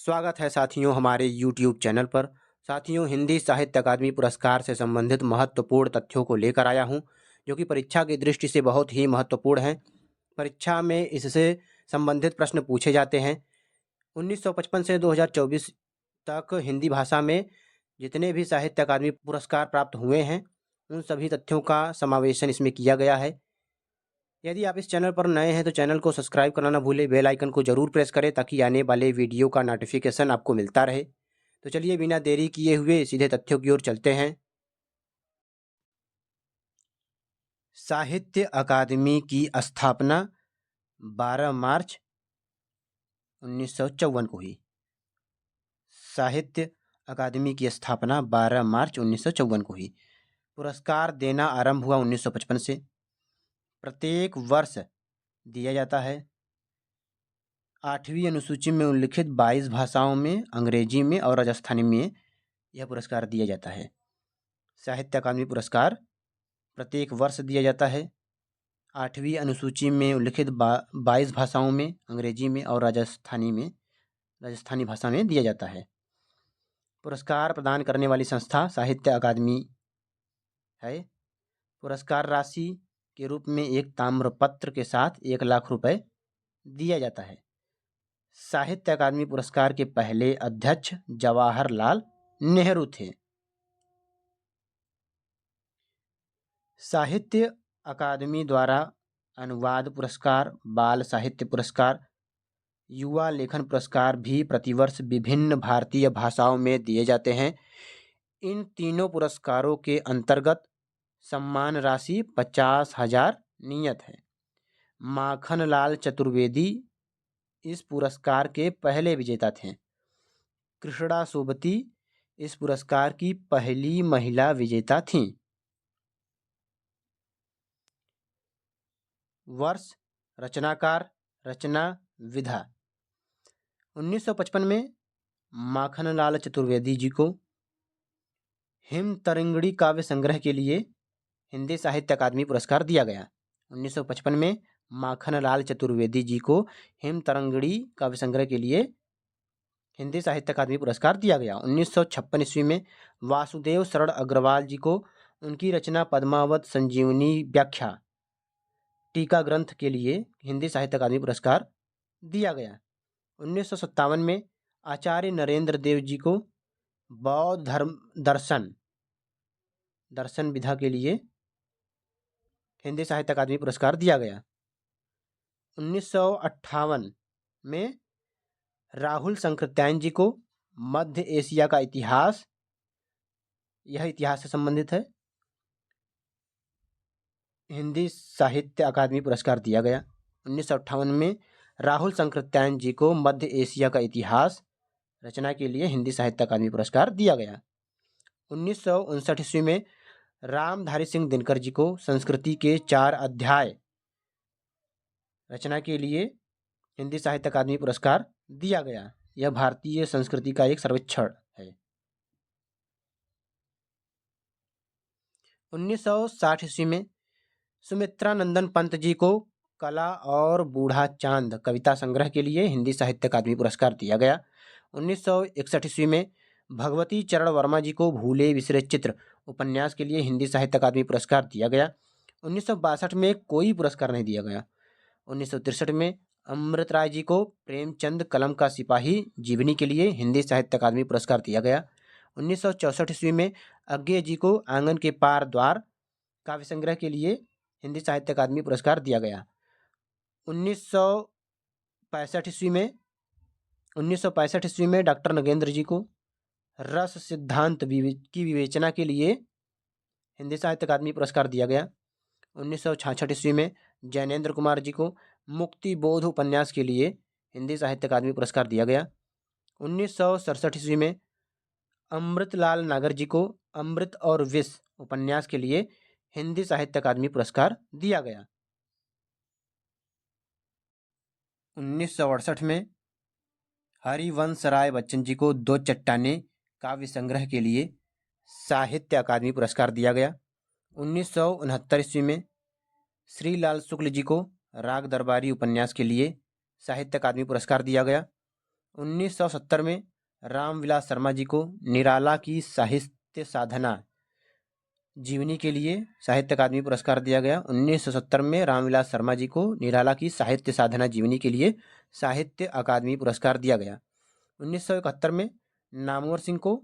स्वागत है साथियों हमारे YouTube चैनल पर। साथियों, हिंदी साहित्य अकादमी पुरस्कार से संबंधित महत्वपूर्ण तथ्यों को लेकर आया हूं, जो कि परीक्षा की दृष्टि से बहुत ही महत्वपूर्ण हैं। परीक्षा में इससे संबंधित प्रश्न पूछे जाते हैं। 1955 से 2024 तक हिंदी भाषा में जितने भी साहित्य अकादमी पुरस्कार प्राप्त हुए हैं, उन सभी तथ्यों का समावेशन इसमें किया गया है। यदि आप इस चैनल पर नए हैं तो चैनल को सब्सक्राइब करना ना भूलें, बेल आइकन को जरूर प्रेस करें ताकि आने वाले वीडियो का नोटिफिकेशन आपको मिलता रहे। तो चलिए बिना देरी किए हुए सीधे तथ्यों की ओर चलते हैं। साहित्य अकादमी की स्थापना 12 मार्च 1954 को हुई। साहित्य अकादमी की स्थापना 12 मार्च 1954 को हुई। पुरस्कार देना आरंभ हुआ 1955 से। प्रत्येक वर्ष दिया जाता है। 8वीं अनुसूची में उल्लिखित 22 भाषाओं में, अंग्रेजी में और राजस्थानी में यह पुरस्कार दिया जाता है। साहित्य अकादमी पुरस्कार प्रत्येक वर्ष दिया जाता है। 8वीं अनुसूची में उल्लिखित 22 भाषाओं में, अंग्रेजी में और राजस्थानी भाषा में दिया जाता है। पुरस्कार प्रदान करने वाली संस्था साहित्य अकादमी है। पुरस्कार राशि के रूप में एक ताम्रपत्र के साथ 1 लाख रुपए दिया जाता है। साहित्य अकादमी पुरस्कार के पहले अध्यक्ष जवाहरलाल नेहरू थे। साहित्य अकादमी द्वारा अनुवाद पुरस्कार, बाल साहित्य पुरस्कार, युवा लेखन पुरस्कार भी प्रतिवर्ष विभिन्न भारतीय भाषाओं में दिए जाते हैं। इन तीनों पुरस्कारों के अंतर्गत सम्मान राशि 50,000 नियत है। माखनलाल चतुर्वेदी इस पुरस्कार के पहले विजेता थे। कृष्णा सोबती इस पुरस्कार की पहली महिला विजेता थीं। वर्ष, रचनाकार, रचना, विधा। 1955 में माखनलाल चतुर्वेदी जी को हिमतरंगिणी काव्य संग्रह के लिए हिंदी साहित्य अकादमी पुरस्कार दिया गया। 1955 में माखनलाल चतुर्वेदी जी को हिमतरंगिणी काव्य संग्रह के लिए हिंदी साहित्य अकादमी पुरस्कार दिया गया। 1956 ईस्वी में वासुदेव शरण अग्रवाल जी को उनकी रचना पद्मावत संजीवनी व्याख्या टीका ग्रंथ के लिए हिंदी साहित्य अकादमी पुरस्कार दिया गया। 1957 में आचार्य नरेंद्र देव जी को बौद्ध धर्म दर्शन विधा के लिए हिंदी साहित्य अकादमी पुरस्कार दिया गया। 1958 में राहुल संकृत्यायन जी को मध्य एशिया का इतिहास, यह इतिहास से संबंधित है, हिंदी साहित्य अकादमी पुरस्कार दिया गया। 1958 में राहुल संकृत्यायन जी को मध्य एशिया का इतिहास रचना के लिए हिंदी साहित्य अकादमी पुरस्कार दिया गया। 1959 ईस्वी में रामधारी सिंह दिनकर जी को संस्कृति के 4 अध्याय रचना के लिए हिंदी साहित्य अकादमी पुरस्कार दिया गया। यह भारतीय संस्कृति का एक सर्वेक्षण है। 1960 ईस्वी में सुमित्रा नंदन पंत जी को कला और बूढ़ा चांद कविता संग्रह के लिए हिंदी साहित्य अकादमी पुरस्कार दिया गया। 1961 ईस्वी में भगवती चरण वर्मा जी को भूले बिसरे चित्र उपन्यास के लिए हिंदी साहित्य अकादमी पुरस्कार दिया गया। 1962 में कोई पुरस्कार नहीं दिया गया। 1963 में अमृत राय जी को प्रेमचंद कलम का सिपाही जीवनी के लिए हिंदी साहित्य अकादमी पुरस्कार दिया गया। 1964 ईस्वी में अज्ञे जी को आंगन के पार द्वार काव्य संग्रह के लिए हिंदी साहित्य अकादमी पुरस्कार दिया गया। 1965 ईस्वी में डॉक्टर नगेंद्र जी को रस सिद्धांत की विवेचना के लिए हिंदी साहित्य अकादमी पुरस्कार दिया गया। 1966 ईस्वी में जैनेन्द्र कुमार जी को मुक्ति बोध उपन्यास के लिए हिंदी साहित्य अकादमी पुरस्कार दिया गया। 1967 ईस्वी में अमृतलाल नागर जी को अमृत और विष उपन्यास के लिए हिंदी साहित्य अकादमी पुरस्कार दिया गया। 1968 में हरिवंश राय बच्चन जी को 2 चट्टानें काव्य संग्रह के लिए साहित्य अकादमी पुरस्कार दिया गया। 1969 ईस्वी में श्रीलाल शुक्ल जी को राग दरबारी उपन्यास के लिए साहित्य अकादमी पुरस्कार दिया गया। 1970 में रामविलास शर्मा जी को निराला की साहित्य साधना जीवनी के लिए साहित्य अकादमी पुरस्कार दिया गया। 1970 में रामविलास शर्मा जी को निराला की साहित्य साधना जीवनी के लिए साहित्य अकादमी पुरस्कार दिया गया। 1971 में नामवर सिंह को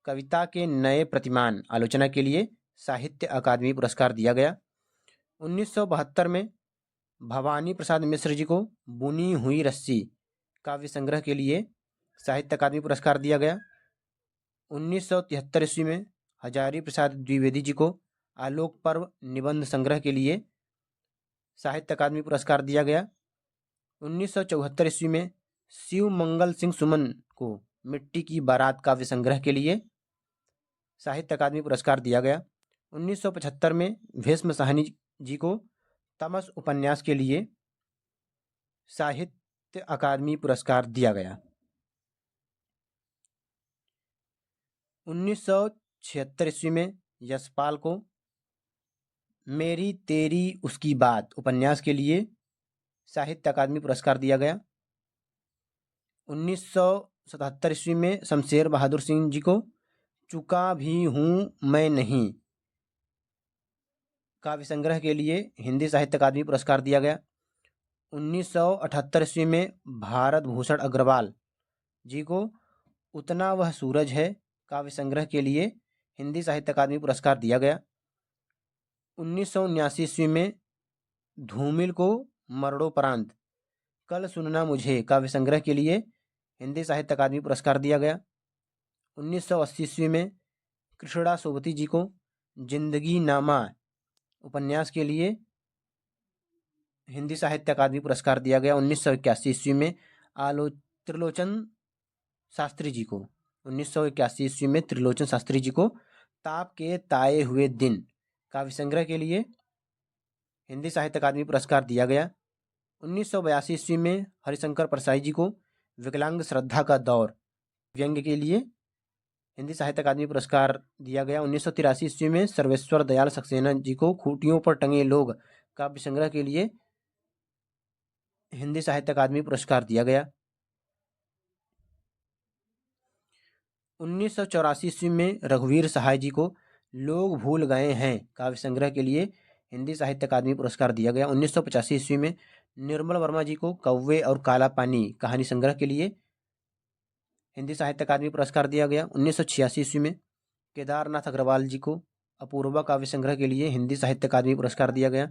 कविता के नए प्रतिमान आलोचना के लिए साहित्य अकादमी पुरस्कार दिया गया। 1972 में भवानी प्रसाद मिश्र जी को बुनी हुई रस्सी काव्य संग्रह के लिए साहित्य अकादमी पुरस्कार दिया गया। 1973 ईस्वी में हजारी प्रसाद द्विवेदी जी को आलोक पर्व निबंध संग्रह के लिए साहित्य अकादमी पुरस्कार दिया गया। 1974 ईस्वी में शिव मंगल सिंह सुमन को मिट्टी की बारात काव्य संग्रह के लिए साहित्य अकादमी पुरस्कार दिया गया। 1975 में भीष्म साहनी जी को तमस उपन्यास के लिए साहित्य अकादमी पुरस्कार दिया गया। 1976 ईस्वी में यशपाल को मेरी तेरी उसकी बात उपन्यास के लिए साहित्य अकादमी पुरस्कार दिया गया। 1977 ईस्वी में शमशेर बहादुर सिंह जी को चुका भी हूँ मैं नहीं काव्य संग्रह के लिए हिंदी साहित्य अकादमी पुरस्कार दिया गया। 1978 ईस्वी में भारत भूषण अग्रवाल जी को उतना वह सूरज है काव्य संग्रह के लिए हिंदी साहित्य अकादमी पुरस्कार दिया गया। 1979 ईस्वी में धूमिल को मरणोपरांत कल सुनना मुझे काव्य संग्रह के लिए हिंदी साहित्य अकादमी पुरस्कार दिया गया। 1980 ईस्वी में कृष्णा सोबती जी को जिंदगी नामा उपन्यास के लिए हिंदी साहित्य अकादमी पुरस्कार दिया गया। 1981 ईस्वी में त्रिलोचन शास्त्री जी को 1981 ईस्वी में त्रिलोचन शास्त्री जी को ताप के ताए हुए दिन काव्य संग्रह के लिए हिंदी साहित्य अकादमी पुरस्कार दिया गया। 1982 ईस्वी में हरिशंकर परसाई जी को विकलांग श्रद्धा का दौर व्यंग्य के लिए हिंदी साहित्य अकादमी पुरस्कार दिया गया। 1983 ईस्वी में सर्वेश्वर दयाल सक्सेना जी को खूंटियों पर टंगे लोग काव्य संग्रह के लिए हिंदी साहित्य अकादमी पुरस्कार दिया गया। 1984 ईस्वी में रघुवीर सहाय जी को लोग भूल गए हैं काव्य संग्रह के लिए हिंदी साहित्य अकादमी पुरस्कार दिया गया। 1985 ईस्वी में निर्मल वर्मा जी को कौवे और काला पानी कहानी संग्रह के लिए हिंदी साहित्य अकादमी पुरस्कार दिया गया। 1986 ईस्वी में केदारनाथ अग्रवाल जी को अपूर्वा काव्य संग्रह के लिए हिंदी साहित्य अकादमी पुरस्कार दिया गया।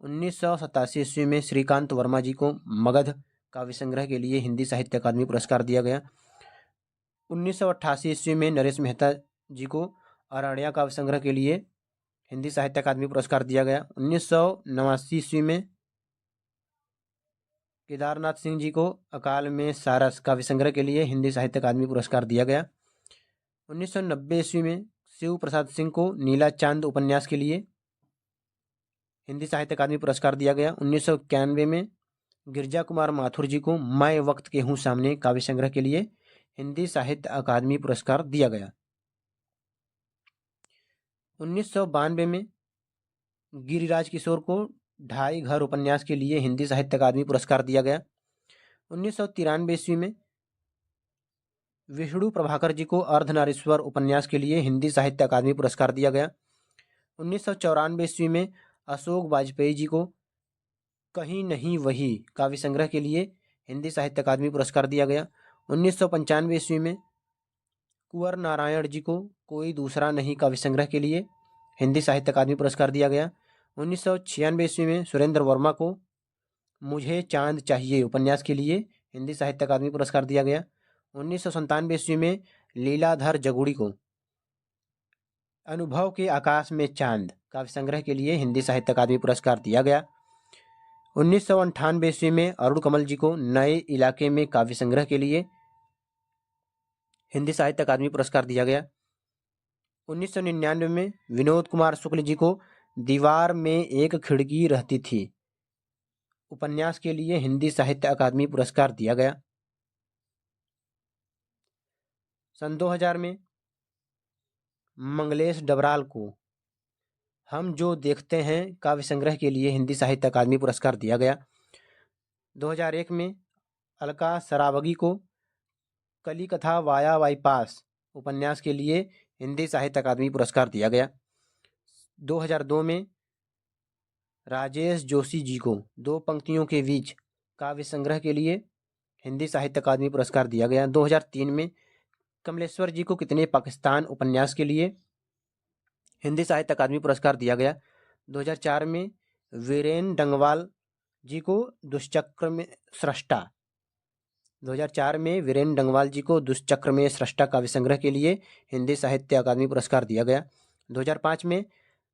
1987 ईस्वी में श्रीकांत वर्मा जी को मगध काव्य संग्रह के लिए हिंदी साहित्य अकादमी पुरस्कार दिया गया। 1988 ईस्वी में नरेश मेहता जी को अरण्या काव्य संग्रह के लिए हिंदी साहित्य अकादमी पुरस्कार दिया गया। 1989 ईस्वी में केदारनाथ सिंह जी को अकाल में सारस काव्य संग्रह के लिए हिंदी साहित्य अकादमी पुरस्कार दिया गया। 1990 ईस्वी में शिव प्रसाद सिंह को नीला चांद उपन्यास के लिए हिंदी साहित्य अकादमी पुरस्कार दिया गया। 1991 में गिरजा कुमार माथुर जी को मैं वक्त के हूँ सामने काव्य संग्रह के लिए हिंदी साहित्य अकादमी पुरस्कार दिया गया। 1992 में गिरिराज किशोर को ढाई घर उपन्यास के लिए हिंदी साहित्य अकादमी पुरस्कार दिया गया। 1993 ईस्वी में विष्णु प्रभाकर जी को अर्धनारीश्वर उपन्यास के लिए हिंदी साहित्य अकादमी पुरस्कार दिया गया। 1994 ईस्वी में अशोक वाजपेयी जी को कहीं नहीं वही काव्य संग्रह के लिए हिंदी साहित्य अकादमी पुरस्कार दिया गया। 1995 ईस्वी में कुंवर नारायण जी को कोई दूसरा नहीं काव्य संग्रह के लिए हिंदी साहित्य अकादमी पुरस्कार दिया गया। 1996 ईस्वी में सुरेंद्र वर्मा को मुझे चांद चाहिए उपन्यास के लिए हिंदी साहित्य अकादमी पुरस्कार दिया गया। 1997 ईस्वी में लीलाधर जगुड़ी को अनुभव के आकाश में चांद काव्य संग्रह के लिए हिंदी साहित्य अकादमी पुरस्कार दिया गया। 1998 ईस्वी में अरुण कमल जी को नए इलाके में काव्य संग्रह के लिए हिंदी साहित्य अकादमी पुरस्कार दिया गया। 1999 में विनोद कुमार शुक्ल जी को दीवार में एक खिड़की रहती थी उपन्यास के लिए हिंदी साहित्य अकादमी पुरस्कार दिया गया। सन 2000 में मंगलेश डबराल को हम जो देखते हैं काव्य संग्रह के लिए हिंदी साहित्य अकादमी पुरस्कार दिया गया। 2001 में अलका सरावगी को कली कथा वाया बाईपास उपन्यास के लिए हिंदी साहित्य अकादमी पुरस्कार दिया गया। 2002 में राजेश जोशी जी को दो पंक्तियों के बीच काव्य संग्रह के लिए हिंदी साहित्य अकादमी पुरस्कार दिया गया। 2003 में कमलेश्वर जी को कितने पाकिस्तान उपन्यास के लिए हिंदी साहित्य अकादमी पुरस्कार दिया गया। 2004 में वीरेन डंगवाल जी को दुष्चक्र में सृष्टा 2004 में वीरेन डंगवाल जी को दुष्चक्र में सृष्टा काव्य संग्रह के लिए हिंदी साहित्य अकादमी पुरस्कार दिया गया। 2005 में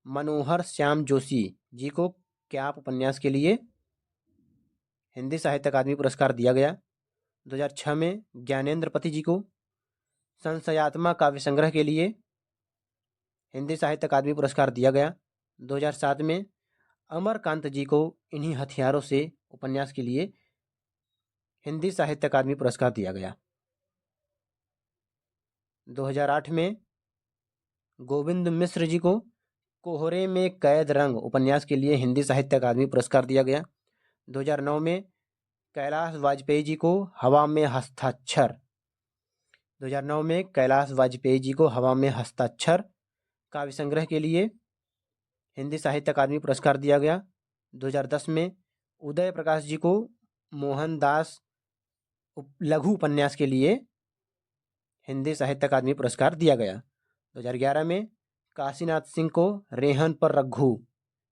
मनोहर श्याम जोशी जी को क्याप उपन्यास के लिए हिंदी साहित्य अकादमी पुरस्कार दिया गया। 2006 में ज्ञानेंद्र पति जी को संशयात्मा काव्य संग्रह के लिए हिंदी साहित्य अकादमी पुरस्कार दिया गया। 2007 में अमरकांत जी को इन्हीं हथियारों से उपन्यास के लिए हिंदी साहित्य अकादमी पुरस्कार दिया गया। 2008 में गोविंद मिश्र जी को कोहरे में कैद रंग उपन्यास के लिए हिंदी साहित्य अकादमी पुरस्कार दिया गया। 2009 में कैलाश वाजपेयी जी को हवा में हस्ताक्षर 2009 में कैलाश वाजपेयी जी को हवा में हस्ताक्षर काव्य संग्रह के लिए हिंदी साहित्य अकादमी पुरस्कार दिया गया। 2010 में उदय प्रकाश जी को मोहनदास लघु उपन्यास के लिए हिंदी साहित्य अकादमी पुरस्कार दिया गया। 2011 में काशीनाथ सिंह को रेहन पर रघु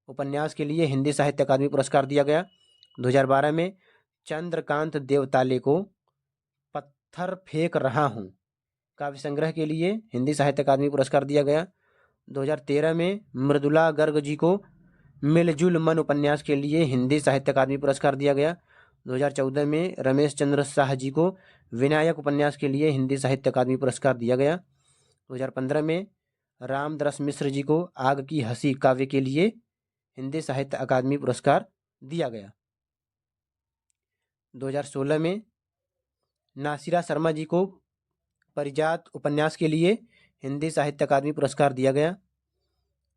उपन्यास के लिए हिंदी साहित्य अकादमी पुरस्कार दिया गया। 2012 में चंद्रकांत देवताले को पत्थर फेंक रहा हूँ काव्य संग्रह के लिए हिंदी साहित्य अकादमी पुरस्कार दिया गया। 2013 में मृदुला गर्ग जी को मिलजुल मन उपन्यास के लिए हिंदी साहित्य अकादमी पुरस्कार दिया गया। 2014 में रमेश चंद्र शाह जी को विनायक उपन्यास के लिए हिंदी साहित्य अकादमी पुरस्कार दिया गया। 2015 में रामदरस मिश्र जी को आग की हंसी काव्य के लिए हिंदी साहित्य अकादमी पुरस्कार दिया गया। 2016 में नासिरा शर्मा जी को परिजात उपन्यास के लिए हिंदी साहित्य अकादमी पुरस्कार दिया गया।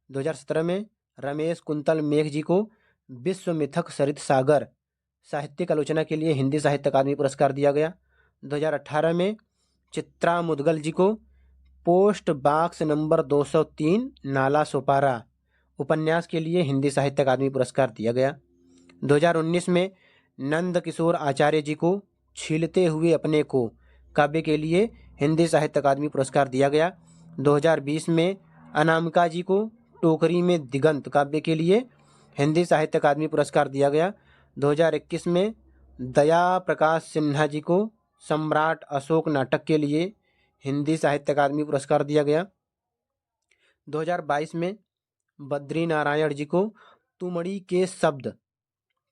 2017 में रमेश कुंतल मेघ जी को विश्व मिथक सरित सागर साहित्यिक आलोचना के लिए हिंदी साहित्य अकादमी पुरस्कार दिया गया। 2018 में चित्रा मुदगल जी को post box number 203 Nala Sopara उपन्यास के लिए हिंदी साहित्य अकादमी पुरस्कार दिया गया। 2019 में नंद किशोर आचार्य जी को छीलते हुए अपने को काव्य के लिए हिंदी साहित्य अकादमी पुरस्कार दिया गया। 2020 में अनामिका जी को टोकरी में दिगंत काव्य के लिए हिंदी साहित्य अकादमी पुरस्कार दिया गया। 2021 में दया प्रकाश सिन्हा जी को सम्राट अशोक नाटक के लिए हिंदी साहित्य अकादमी पुरस्कार दिया गया। 2022 में बद्री नारायण जी को तुमड़ी के शब्द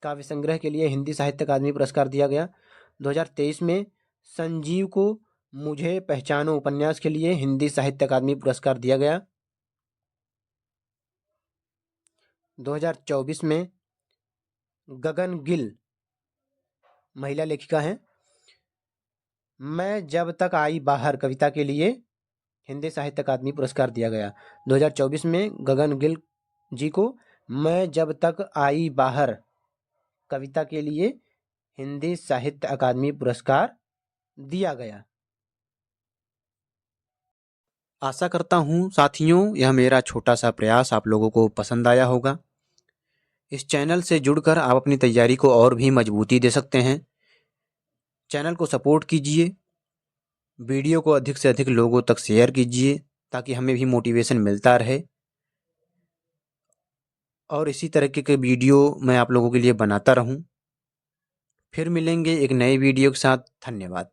काव्य संग्रह के लिए हिंदी साहित्य अकादमी पुरस्कार दिया गया। 2023 में संजीव को मुझे पहचानो उपन्यास के लिए हिंदी साहित्य अकादमी पुरस्कार दिया गया। 2024 में गगन गिल महिला लेखिका हैं, मैं जब तक आई बाहर कविता के लिए हिंदी साहित्य अकादमी पुरस्कार दिया गया। 2024 में गगन गिल जी को मैं जब तक आई बाहर कविता के लिए हिंदी साहित्य अकादमी पुरस्कार दिया गया। आशा करता हूँ साथियों यह मेरा छोटा सा प्रयास आप लोगों को पसंद आया होगा। इस चैनल से जुड़कर आप अपनी तैयारी को और भी मजबूती दे सकते हैं। चैनल को सपोर्ट कीजिए, वीडियो को अधिक से अधिक लोगों तक शेयर कीजिए ताकि हमें भी मोटिवेशन मिलता रहे और इसी तरह के वीडियो मैं आप लोगों के लिए बनाता रहूं। फिर मिलेंगे एक नए वीडियो के साथ। धन्यवाद।